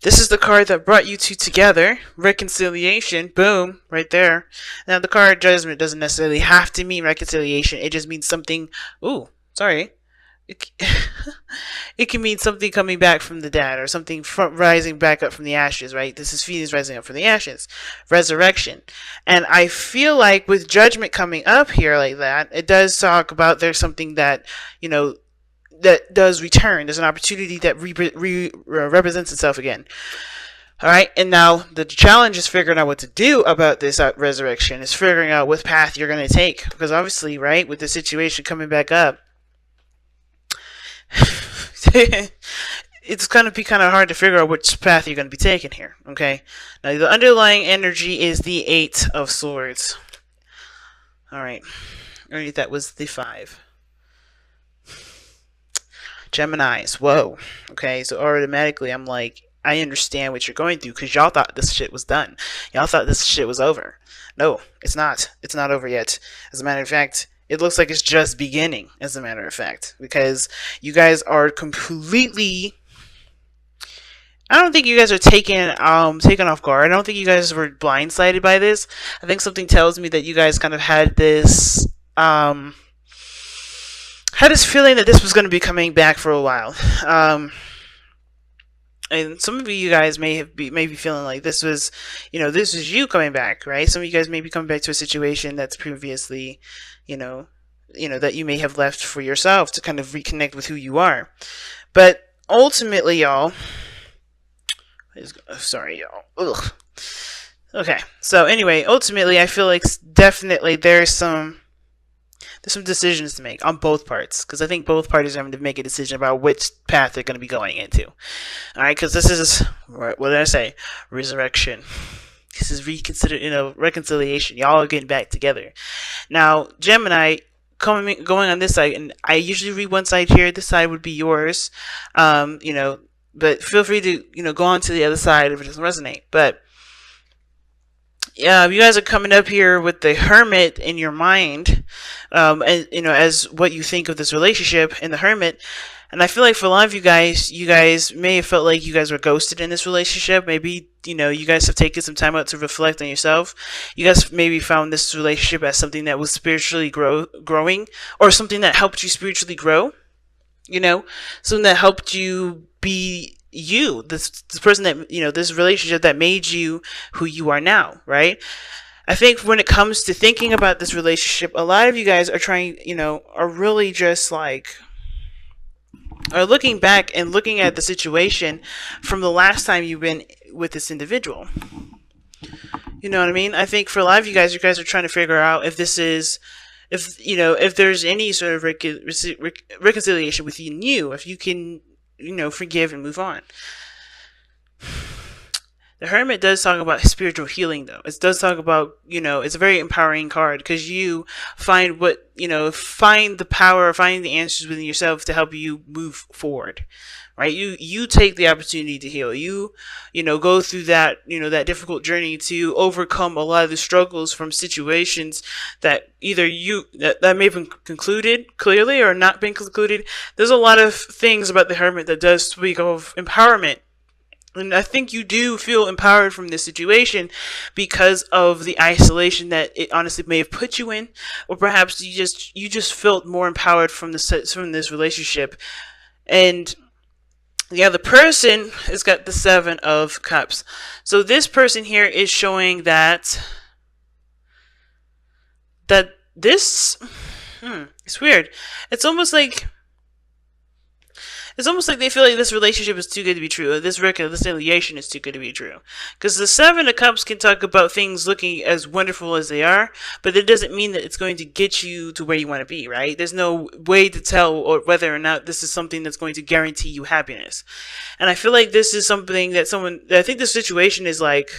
This is the card that brought you two together. Reconciliation. Boom. Right there. Now, the card Judgment doesn't necessarily have to mean reconciliation. It just means something. Ooh, sorry. It, it can mean something coming back from the dead or something rising back up from the ashes, right? This is Phoenix rising up from the ashes. Resurrection. And I feel like with Judgment coming up here like that, it does talk about there's something that, you know, that does return. There's an opportunity that represents itself again. All right, and now the challenge is figuring out what to do about this resurrection. Is figuring out what path you're going to take, because obviously, right, with the situation coming back up, it's going to be kind of hard to figure out which path you're going to be taking here. Okay, now the underlying energy is the Eight of Swords. All right, underneath that was the 5. Geminis. Whoa. Okay, so automatically I'm like, I understand what you're going through, because y'all thought this shit was done. Y'all thought this shit was over. No, it's not. It's not over yet. As a matter of fact, it looks like it's just beginning, as a matter of fact, because you guys are completely... I don't think you guys are taken off guard. I don't think you guys were blindsided by this. I think something tells me that you guys kind of had this feeling that this was going to be coming back for a while. And some of you guys may be feeling like this was, this was you coming back, right? Some of you guys may be coming back to a situation that's previously, that you may have left for yourself to kind of reconnect with who you are. But ultimately, y'all, sorry, y'all. Ugh. Okay, so anyway, ultimately, I feel like definitely there's some decisions to make on both parts, because I think both parties are having to make a decision about which path they're going to be going into. All right, because this is, what did I say? Resurrection. This is reconciliation. Y'all are getting back together. Now, Gemini, going on this side, and I usually read one side here. This side would be yours. But feel free to go on to the other side if it doesn't resonate. But yeah, you guys are coming up here with the Hermit in your mind, and as what you think of this relationship and the Hermit. And I feel like for a lot of you guys may have felt like you guys were ghosted in this relationship. Maybe you guys have taken some time out to reflect on yourself. You guys maybe found this relationship as something that was spiritually growing, or something that helped you spiritually grow. Something that helped you be you, this person that, this relationship that made you who you are now, right? I think when it comes to thinking about this relationship, a lot of you guys are trying, are really just like, are looking back and looking at the situation from the last time you've been with this individual. You know what I mean? I think for a lot of you guys are trying to figure out if this is, if there's any sort of reconciliation within you, if you can, forgive and move on. The Hermit does talk about spiritual healing, though. It does talk about, it's a very empowering card, because you find find the power, find the answers within yourself to help you move forward, right? You take the opportunity to heal. You go through that, that difficult journey to overcome a lot of the struggles from situations that either that may have been concluded clearly or not been concluded. There's a lot of things about the Hermit that does speak of empowerment. And I think you do feel empowered from this situation because of the isolation that it honestly may have put you in, or perhaps you just felt more empowered from this relationship. And yeah, the person has got the 7 of Cups. So this person here is showing that this it's weird. It's almost like they feel like this relationship is too good to be true, or this reconciliation is too good to be true. Because the 7 of Cups can talk about things looking as wonderful as they are, but it doesn't mean that it's going to get you to where you want to be, right? There's no way to tell or whether or not this is something that's going to guarantee you happiness. And I feel like this is something that I think this situation is like,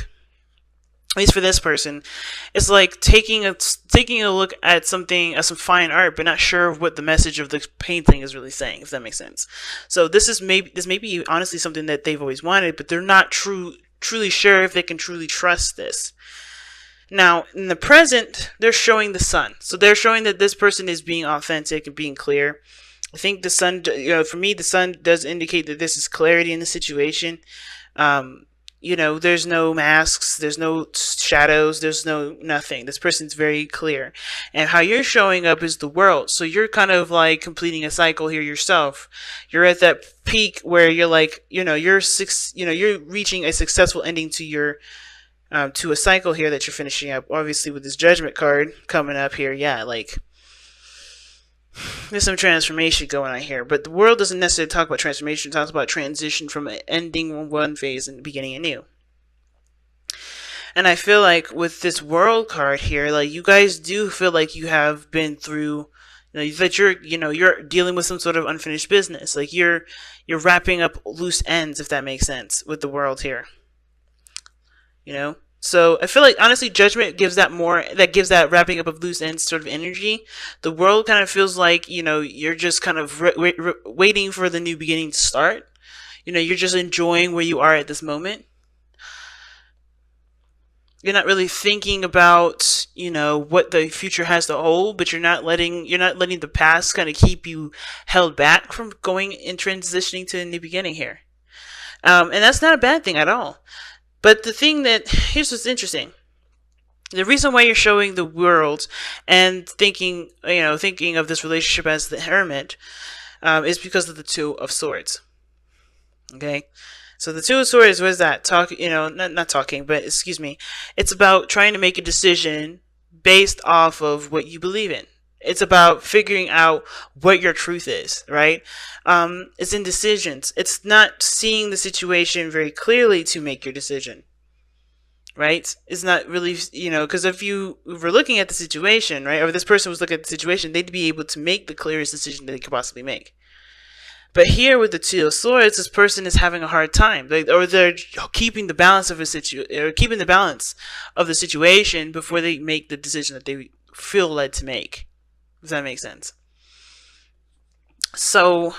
at least for this person, it's like taking a look at some fine art, but not sure what the message of the painting is really saying, if that makes sense. So this may be honestly something that they've always wanted, but they're not truly sure if they can truly trust this. Now, in the present, they're showing the Sun. So they're showing that this person is being authentic and being clear. I think the Sun, for me, the Sun does indicate that this is clarity in the situation. Um, there's no masks, there's no shadows, there's no nothing. This person's very clear. And how you're showing up is the world. So you're kind of like completing a cycle here yourself. You're at that peak where you're like, you're reaching a successful ending to your to a cycle here that you're finishing up. Obviously, with this Judgment card coming up here, yeah, like there's some transformation going on here. But the world doesn't necessarily talk about transformation. It talks about transition from ending one phase and beginning a new. And I feel like with this World card here, like you guys do feel like you have been through, that you're dealing with some sort of unfinished business. Like you're wrapping up loose ends, if that makes sense, with the World here. So I feel like honestly Judgment gives that wrapping up of loose ends sort of energy. The World kind of feels like you're just kind of waiting for the new beginning to start. You're just enjoying where you are at this moment. You're not really thinking about what the future has to hold, but you're not letting the past kind of keep you held back from going and transitioning to a new beginning here. And that's not a bad thing at all. But here's what's interesting. The reason why you're showing the World and thinking of this relationship as the Hermit is because of the Two of Swords. Okay? So the Two of Swords, what is that? Not talking, but excuse me. It's about trying to make a decision based off of what you believe in. It's about figuring out what your truth is, right? It's in decisions. It's not seeing the situation very clearly to make your decision, right? It's not really, because if you were looking at the situation, right, or if this person was looking at the situation, they'd be able to make the clearest decision that they could possibly make. But here with the Two of Swords, this person is having a hard time, they're keeping the balance of keeping the balance of the situation before they make the decision that they feel led to make. Does that make sense? So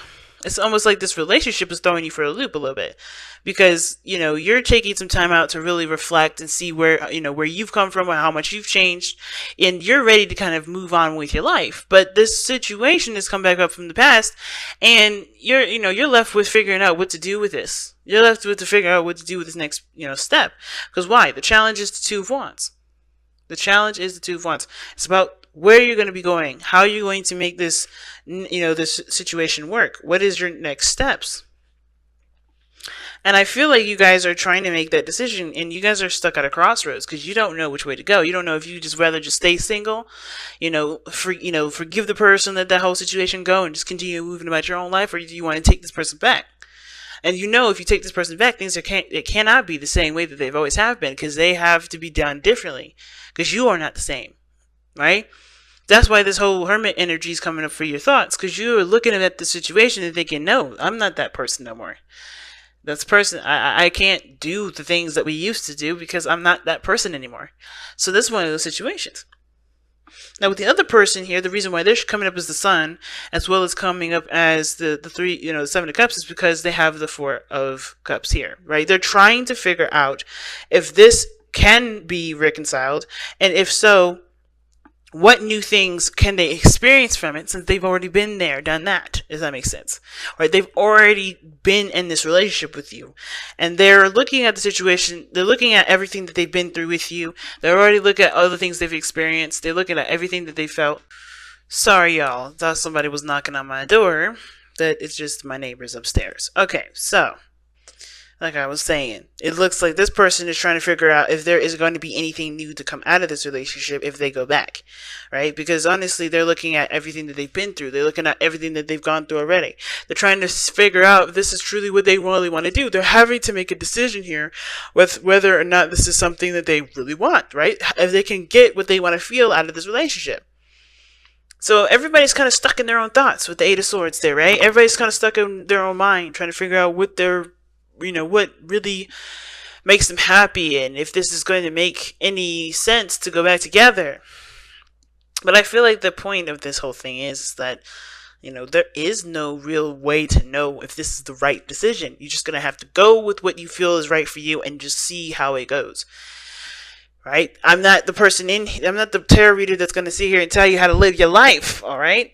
it's almost like this relationship is throwing you for a loop a little bit, because you're taking some time out to really reflect and see where you've come from and how much you've changed, and you're ready to kind of move on with your life. But this situation has come back up from the past, and you're left with figuring out what to do with this. You're left with to figure out what to do with this next step. Because why? The challenge is the Two of Wands. The challenge is the Two of Wands. It's about where you're going to be going, how you're going to make this this situation work. What is your next steps? And I feel like you guys are trying to make that decision, and you guys are stuck at a crossroads because you don't know which way to go. You don't know if you just rather just stay single, forgive the person, let that whole situation go, and just continue moving about your own life, or do you want to take this person back? And if you take this person back, it cannot be the same way that they've always have been, because they have to be done differently, because you are not the same, right? That's why this whole Hermit energy is coming up for your thoughts, because you're looking at the situation and thinking, no, I'm not that person no more. That's person. I can't do the things that we used to do because I'm not that person anymore. So this is one of those situations. Now with the other person here, the reason why they're coming up as the Sun, as well as coming up as the Seven of Cups, is because they have the Four of Cups here, right? They're trying to figure out if this can be reconciled, and if so, what new things can they experience from it, since they've already been there, done that, if that makes sense. Right? They've already been in this relationship with you, and they're looking at the situation, they're looking at everything that they've been through with you, they're already looking at other things they've experienced, they're looking at everything that they felt. Sorry y'all, thought somebody was knocking on my door, but it's just my neighbors upstairs. Okay, so like I was saying, it looks like this person is trying to figure out if there is going to be anything new to come out of this relationship if they go back, right? Because honestly, they're looking at everything that they've been through. They're looking at everything that they've gone through already. They're trying to figure out if this is truly what they really want to do. They're having to make a decision here with whether or not this is something that they really want, right? If they can get what they want to feel out of this relationship. So everybody's kind of stuck in their own thoughts with the Eight of Swords there, right? Everybody's kind of stuck in their own mind, trying to figure out what they're what really makes them happy, and if this is going to make any sense to go back together. But I feel like the point of this whole thing is that, there is no real way to know if this is the right decision. You're just going to have to go with what you feel is right for you and just see how it goes. Right? I'm not the tarot reader that's going to sit here and tell you how to live your life, all right?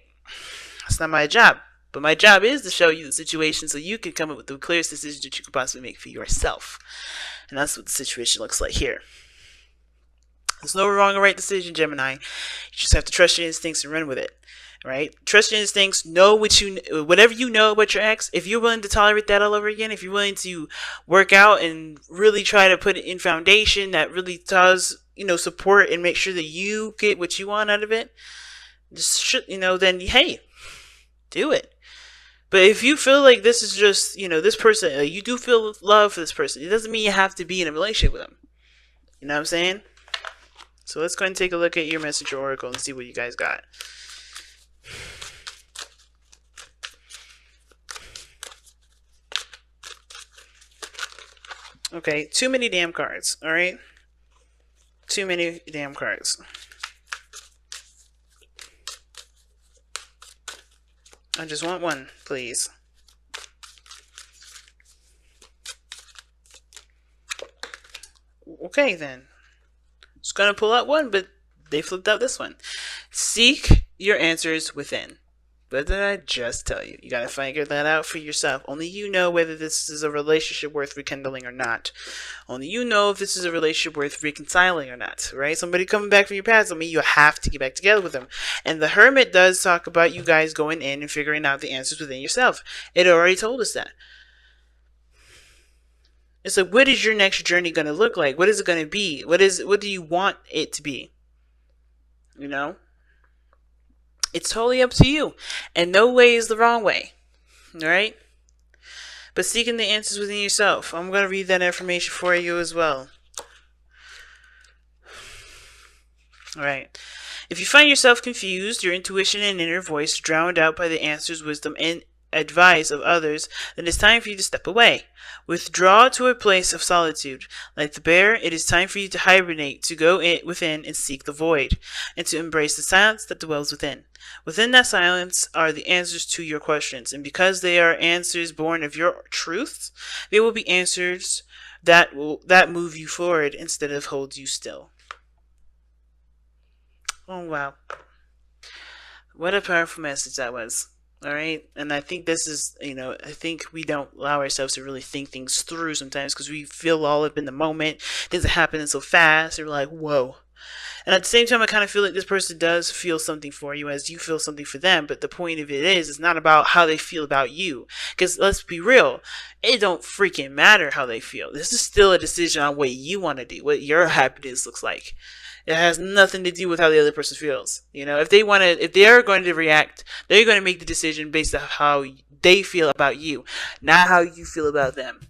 That's not my job. But my job is to show you the situation so you can come up with the clearest decision that you could possibly make for yourself. And that's what the situation looks like here. There's no wrong or right decision, Gemini. You just have to trust your instincts and run with it. Right? Trust your instincts. Know whatever you know about your ex. If you're willing to tolerate that all over again, if you're willing to work out and really try to put it in foundation that really does, support and make sure that you get what you want out of it, then hey, do it. But if you feel like this is just, this person, you do feel love for this person, it doesn't mean you have to be in a relationship with them. You know what I'm saying? So let's go ahead and take a look at your messenger oracle and see what you guys got. Okay, too many damn cards, alright? Too many damn cards. I just want one, please. Okay, then. Just gonna pull out one, but they flipped out this one. Seek your answers within. What did I just tell you? You gotta figure that out for yourself. Only you know whether this is a relationship worth rekindling or not. Only you know if this is a relationship worth reconciling or not, right? Somebody coming back from your past doesn't mean you have to get back together with them. And the Hermit does talk about you guys going in and figuring out the answers within yourself. It already told us that. It's like, what is your next journey going to look like? What is it going to be? What do you want it to be? It's totally up to you. And no way is the wrong way. Alright? But seeking the answers within yourself. I'm going to read that information for you as well. Alright. If you find yourself confused, your intuition and inner voice drowned out by the answers, wisdom, and advice of others, then it's time for you to step away. Withdraw to a place of solitude. Like the bear, it is time for you to hibernate, to go within and seek the void, and to embrace the silence that dwells within. Within that silence are the answers to your questions, and because they are answers born of your truths, they will be answers that move you forward instead of hold you still. Oh wow. What a powerful message that was. Alright, and I think this is, I think we don't allow ourselves to really think things through sometimes because we feel all up in the moment. Things are happening so fast, and we're like, whoa. And at the same time, I kind of feel like this person does feel something for you as you feel something for them, but the point of it is, it's not about how they feel about you. Because let's be real, it don't freaking matter how they feel. This is still a decision on what you want to do, what your happiness looks like. It has nothing to do with how the other person feels. If they are going to react, they're going to make the decision based on how they feel about you, not how you feel about them.